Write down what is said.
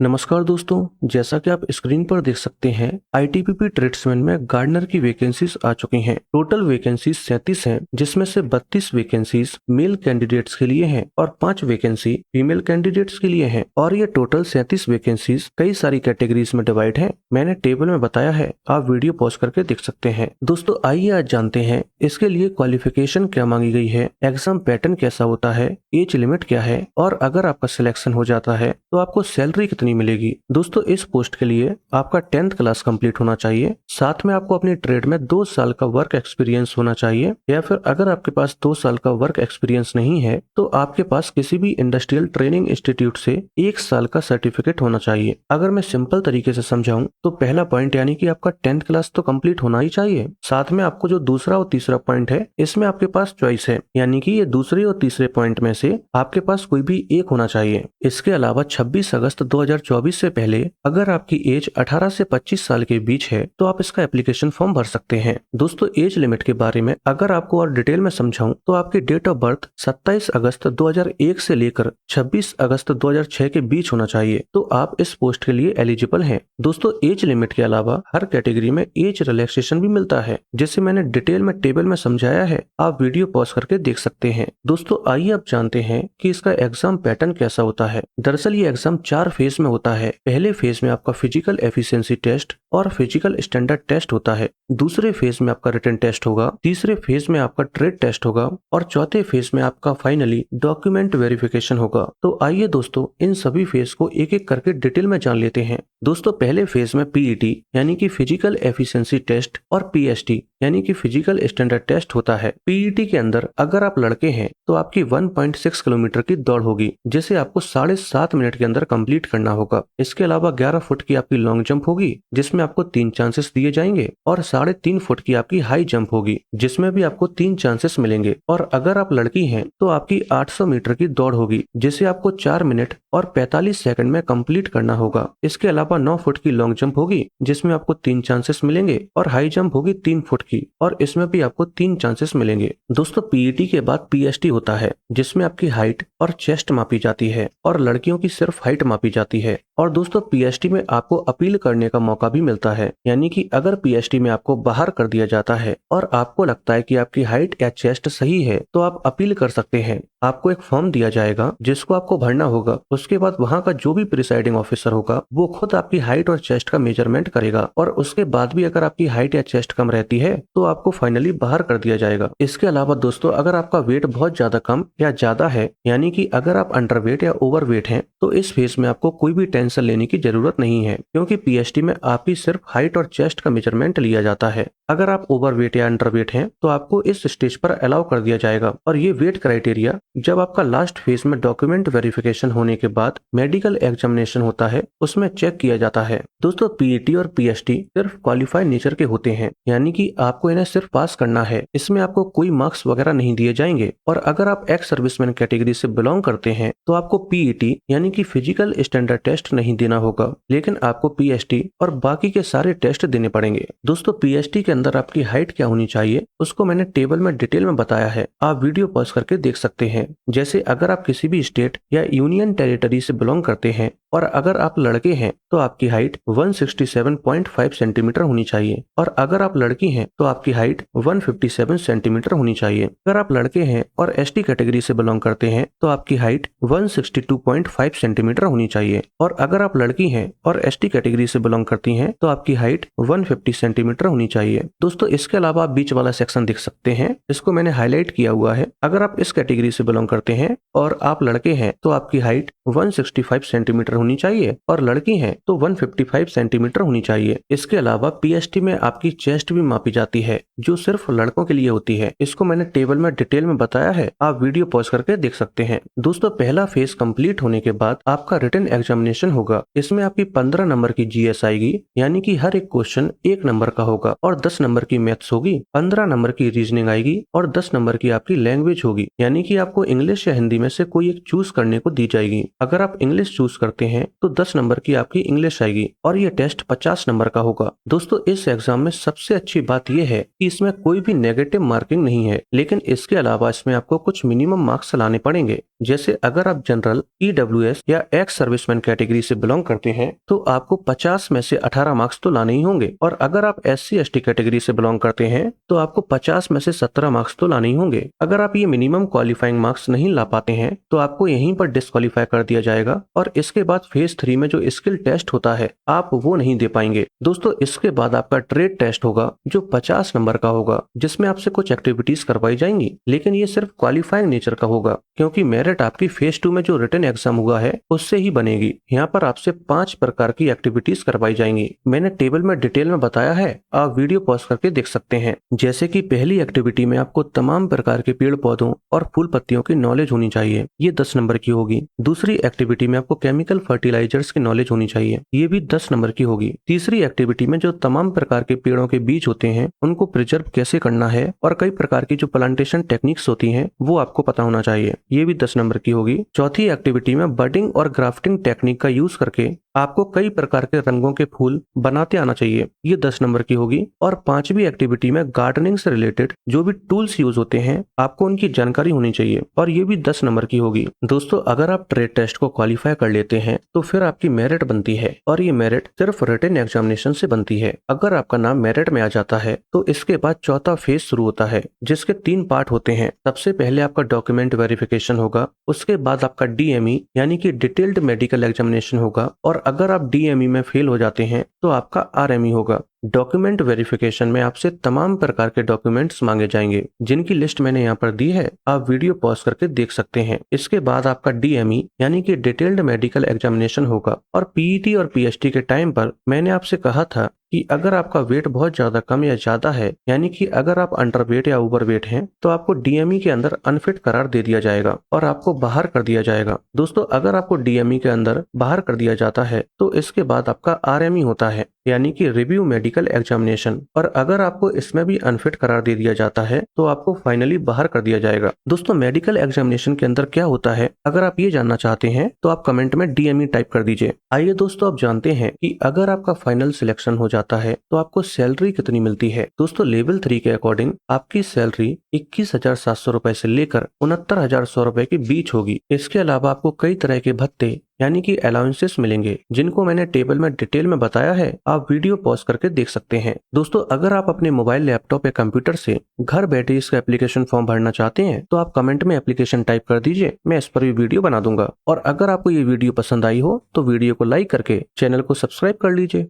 नमस्कार दोस्तों, जैसा कि आप स्क्रीन पर देख सकते हैं, आईटीबीपी ट्रेड्समैन में गार्डनर की वैकेंसीज आ चुकी हैं। टोटल वैकेंसीज 37 हैं, जिसमें से 32 वैकेंसीज मेल कैंडिडेट्स के लिए हैं और 5 वैकेंसी फीमेल कैंडिडेट्स के लिए हैं। और ये टोटल 37 वैकेंसीज कई सारी कैटेगरीज में डिवाइड हैं। मैंने टेबल में बताया है, आप वीडियो पॉज करके देख सकते हैं। दोस्तों आइए आज जानते हैं इसके लिए क्वालिफिकेशन क्या मांगी गई है, एग्जाम पैटर्न कैसा होता है, एज लिमिट क्या है और अगर आपका सिलेक्शन हो जाता है तो आपको सैलरी कितनी मिलेगी। दोस्तों इस पोस्ट के लिए आपका 10th क्लास कंप्लीट होना चाहिए, साथ में आपको अपनी ट्रेड में 2 साल का वर्क एक्सपीरियंस होना चाहिए, या फिर अगर आपके पास 2 साल का वर्क एक्सपीरियंस नहीं है तो आपके पास किसी भी इंडस्ट्रियल ट्रेनिंग इंस्टीट्यूट से 1 साल का सर्टिफिकेट होना चाहिए। अगर मैं सिंपल तरीके से समझाऊं तो पहला पॉइंट यानी कि आपका 10th क्लास तो कंप्लीट होना ही चाहिए। साथ में आपको जो दूसरा और तीसरा पॉइंट है इसमें आपके पास चॉइस है, यानी कि ये दूसरे और तीसरे पॉइंट में से आपके पास कोई भी एक होना चाहिए। इसके अलावा 26 अगस्त 2024 से पहले अगर आपकी एज 18 से 25 साल के बीच है तो आप इसका एप्लीकेशन फॉर्म भर सकते हैं। दोस्तों एज लिमिट के बारे में अगर आपको और डिटेल में समझाऊं तो आपकी डेट ऑफ बर्थ 27 अगस्त 2001 से लेकर 26 अगस्त 2006 के बीच होना चाहिए, तो आप इस पोस्ट के लिए एलिजिबल हैं। दोस्तों एज लिमिट के अलावा हर कैटेगरी में एज रिलैक्सेशन भी मिलता है, जिसे मैंने डिटेल में टेबल में समझाया है, आप वीडियो पॉज करके देख सकते हैं। दोस्तों आइए अब जानते हैं कि इसका एग्जाम पैटर्न कैसा होता है। दरअसल ये एग्जाम 4 फेज में होता है। पहले फेज में आपका फिजिकल एफिशिएंसी टेस्ट और फिजिकल स्टैंडर्ड टेस्ट होता है। दूसरे फेज में आपका रिटन टेस्ट होगा। तीसरे फेज में आपका ट्रेड टेस्ट होगा और चौथे फेज में आपका फाइनली डॉक्यूमेंट वेरिफिकेशन होगा। तो आइए दोस्तों इन सभी फेज को एक एक करके डिटेल में जान लेते हैं। दोस्तों पहले फेज में पीईटी यानी कि फिजिकल एफिशिएंसी टेस्ट और पीएसटी यानी कि फिजिकल स्टैंडर्ड टेस्ट होता है। पीईटी के अंदर अगर आप लड़के हैं तो आपकी 1.6 किलोमीटर की दौड़ होगी, जिसे आपको 7.5 मिनट के अंदर कंप्लीट करना होगा। इसके अलावा 11 फुट की आपकी लॉन्ग जंप होगी, जिसमें आपको 3 चांसेस दिए जाएंगे, और 3.5 फुट की आपकी हाई जंप होगी, जिसमें भी आपको 3 चांसेस मिलेंगे। और अगर आप लड़की हैं तो आपकी 800 मीटर की दौड़ होगी, जिसे आपको 4 मिनट और 45 सेकंड में कंप्लीट करना होगा। इसके अलावा 9 फुट की लॉन्ग जंप होगी, जिसमें आपको 3 चांसेस मिलेंगे, और हाई जंप होगी 3 फुट की, और इसमें भी आपको 3 चांसेस मिलेंगे। दोस्तों पीईटी के बाद पीएसटी होता है, जिसमें आपकी हाइट और चेस्ट मापी जाती है, और लड़कियों की सिर्फ हाइट मापी जाती है। और दोस्तों पीएसटी में आपको अपील करने का मौका भी मिलता है, यानी कि अगर पीएसटी में आपको बाहर कर दिया जाता है और आपको लगता है कि आपकी हाइट या चेस्ट सही है तो आप अपील कर सकते हैं। आपको एक फॉर्म दिया जाएगा जिसको आपको भरना होगा। उसके बाद वहाँ का जो भी प्रिसाइडिंग ऑफिसर होगा वो खुद आपकी हाइट और चेस्ट का मेजरमेंट करेगा, और उसके बाद भी अगर आपकी हाइट या चेस्ट कम रहती है तो आपको फाइनली बाहर कर दिया जाएगा। इसके अलावा दोस्तों अगर आपका वेट बहुत ज्यादा कम या ज्यादा है, यानी कि अगर आप अंडरवेट या ओवरवेट हैं, तो इस फेज में आपको कोई भी टेंशन लेने की जरूरत नहीं है, क्योंकि पीएसटी में आपकी सिर्फ हाइट और चेस्ट का मेजरमेंट लिया जाता है। अगर आप ओवरवेट या अंडरवेट हैं तो आपको इस स्टेज पर अलाउ कर दिया जाएगा, और ये वेट क्राइटेरिया जब आपका लास्ट फेज में डॉक्यूमेंट वेरिफिकेशन होने के बाद मेडिकल एग्जामिनेशन होता है उसमें चेक किया जाता है। दोस्तों पीईटी और पीएसटी सिर्फ क्वालिफाइड नेचर के होते हैं, यानी कि आपको इन्हें सिर्फ पास करना है, इसमें आपको कोई मार्क्स वगैरह नहीं दिए जाएंगे। और अगर आप एक्स सर्विसमैन कैटेगरी से बिलोंग करते हैं तो आपको पीईटी यानी कि फिजिकल स्टैंडर्ड टेस्ट नहीं देना होगा, लेकिन आपको पीएसटी और बाकी के सारे टेस्ट देने पड़ेंगे। दोस्तों पीएसटी के अंदर आपकी हाइट क्या होनी चाहिए उसको मैंने टेबल में डिटेल में बताया है, आप वीडियो पॉज करके देख सकते हैं। जैसे अगर आप किसी भी स्टेट या यूनियन टेरिटरी से बिलोंग करते हैं और अगर आप लड़के हैं तो आपकी हाइट 167.5 सेंटीमीटर होनी चाहिए, और अगर आप लड़की हैं तो आपकी हाइट 157 सेंटीमीटर होनी चाहिए। अगर आप लड़के हैं और एसटी कैटेगरी से बिलोंग करते हैं तो आपकी हाइट 162.5 सेंटीमीटर होनी चाहिए, और अगर आप लड़की हैं और एसटी कैटेगरी से बिलोंग करती हैं तो आपकी हाइट 150 सेंटीमीटर होनी चाहिए। दोस्तों इसके अलावा आप बीच वाला सेक्शन देख सकते हैं, इसको मैंने हाईलाइट किया हुआ है। अगर आप इस कैटेगरी से बिलोंग करते हैं और आप लड़के हैं तो आपकी हाइट 165 सेंटीमीटर होनी चाहिए, और लड़की हैं तो 155 सेंटीमीटर होनी चाहिए। इसके अलावा पीएसटी में आपकी चेस्ट भी मापी जाती है, जो सिर्फ लड़कों के लिए होती है। इसको मैंने टेबल में डिटेल में बताया है, आप वीडियो पॉज करके देख सकते हैं। दोस्तों पहला फेज कंप्लीट होने के बाद आपका रिटन एग्जामिनेशन होगा। इसमें आपकी 15 नंबर की जीएस आएगी, यानी कि हर एक क्वेश्चन 1 नंबर का होगा, और 10 नंबर की मैथ्स होगी, 15 नंबर की रीजनिंग आएगी, और 10 नंबर की आपकी लैंग्वेज होगी, यानी कि आपको इंग्लिश या हिंदी में से कोई एक चूज करने को दी जाएगी। अगर आप इंग्लिश चूज करते हैं तो 10 नंबर की आपकी इंग्लिश आएगी, और ये टेस्ट 50 नंबर का होगा। दोस्तों इस एग्जाम में सबसे अच्छी बात यह है कि इसमें कोई भी नेगेटिव मार्किंग नहीं है, लेकिन इसके अलावा इसमें आपको कुछ मिनिमम मार्क्स लाने पड़ेंगे। जैसे अगर आप जनरल, EWS या एक्स सर्विसमैन कैटेगरी से बिलोंग करते हैं तो आपको 50 में से 18 मार्क्स तो लाने ही होंगे, और अगर आप SC/ST कैटेगरी से बिलोंग करते हैं तो आपको 50 में से 17 मार्क्स तो लाने ही होंगे। अगर आप ये मिनिमम क्वालिफाइंग मार्क्स नहीं ला पाते हैं तो आपको यहीं पर डिस्क्वालीफाई कर दिया जाएगा, और इसके बाद फेज 3 में जो स्किल टेस्ट होता है आप वो नहीं दे पाएंगे। दोस्तों इसके बाद आपका ट्रेड टेस्ट होगा जो 50 नंबर का होगा, जिसमें आपसे कुछ एक्टिविटीज करवाई जाएंगी, लेकिन ये सिर्फ क्वालिफाइंग नेचर का होगा क्योंकि मेरिट आपकी फेज 2 में जो रिटन एग्जाम हुआ है उससे ही बनेगी। यहाँ पर आपसे 5 प्रकार की एक्टिविटीज करवाई जाएंगी। मैंने टेबल में डिटेल में बताया है, आप वीडियो पॉज करके देख सकते हैं। जैसे कि पहली एक्टिविटी में आपको तमाम प्रकार के पेड़ पौधों और फूल पत्तियों की नॉलेज होनी चाहिए, ये 10 नंबर की होगी। दूसरी एक्टिविटी में आपको केमिकल फर्टिलाइजर्स की नॉलेज होनी चाहिए, ये भी 10 नंबर की होगी। तीसरी एक्टिविटी में जो तमाम प्रकार के पेड़ों के बीज होते हैं उनको प्रिजर्व कैसे करना है और कई प्रकार की जो प्लांटेशन टेक्निक्स होती हैं वो आपको पता होना चाहिए, ये भी 10 नंबर की होगी। चौथी एक्टिविटी में बडिंग और ग्राफ्टिंग टेक्निक का यूज करके आपको कई प्रकार के रंगों के फूल बनाते आना चाहिए, ये 10 नंबर की होगी। और पांचवी एक्टिविटी में गार्डनिंग से रिलेटेड जो भी टूल्स यूज होते हैं आपको उनकी जानकारी होनी चाहिए, और ये भी 10 नंबर की होगी। दोस्तों अगर आप ट्रेड टेस्ट को क्वालिफाई कर लेते हैं तो फिर आपकी मेरिट बनती है, और ये मेरिट सिर्फ रिटन एग्जामिनेशन से बनती है। अगर आपका नाम मेरिट में आ जाता है तो इसके बाद चौथा फेज शुरू होता है, जिसके 3 पार्ट होते हैं। सबसे पहले आपका डॉक्यूमेंट वेरिफिकेशन होगा, उसके बाद आपका DME यानी कि डिटेल्ड मेडिकल एग्जामिनेशन होगा, और अगर आप DME में फेल हो जाते हैं तो आपका RME होगा। डॉक्यूमेंट वेरिफिकेशन में आपसे तमाम प्रकार के डॉक्यूमेंट्स मांगे जाएंगे, जिनकी लिस्ट मैंने यहाँ पर दी है, आप वीडियो पॉज करके देख सकते हैं। इसके बाद आपका DME यानी कि डिटेल्ड मेडिकल एग्जामिनेशन होगा, और PET और PST के टाइम पर मैंने आपसे कहा था कि अगर आपका वेट बहुत ज्यादा कम या ज्यादा है, यानी कि अगर आप अंडरवेट या ओवरवेट हैं, तो आपको DME के अंदर अनफिट करार दे दिया जाएगा और आपको बाहर कर दिया जाएगा। दोस्तों अगर आपको DME के अंदर बाहर कर दिया जाता है तो इसके बाद आपका RME होता है, यानी कि रिव्यू मेडिकल एग्जामिनेशन, और अगर आपको इसमें भी अनफिट करार दे दिया जाता है तो आपको फाइनली बाहर कर दिया जाएगा। दोस्तों मेडिकल एग्जामिनेशन के अंदर क्या होता है, अगर आप ये जानना चाहते हैं तो आप कमेंट में DME टाइप कर दीजिए। आइए दोस्तों आप जानते हैं कि अगर आपका फाइनल सिलेक्शन हो जाता है तो आपको सैलरी कितनी मिलती है। दोस्तों लेवल 3 के अकॉर्डिंग आपकी सैलरी 21,700 रुपए से लेकर 69,100 रुपए के बीच होगी। इसके अलावा आपको कई तरह के भत्ते यानी कि अलाउंसेस मिलेंगे, जिनको मैंने टेबल में डिटेल में बताया है, आप वीडियो पॉज करके देख सकते हैं। दोस्तों अगर आप अपने मोबाइल, लैपटॉप या कंप्यूटर से घर बैठे इसका एप्लीकेशन फॉर्म भरना चाहते हैं तो आप कमेंट में एप्लीकेशन टाइप कर दीजिए, मैं इस पर भी वीडियो बना दूंगा। और अगर आपको ये वीडियो पसंद आई हो तो वीडियो को लाइक करके चैनल को सब्सक्राइब कर लीजिए।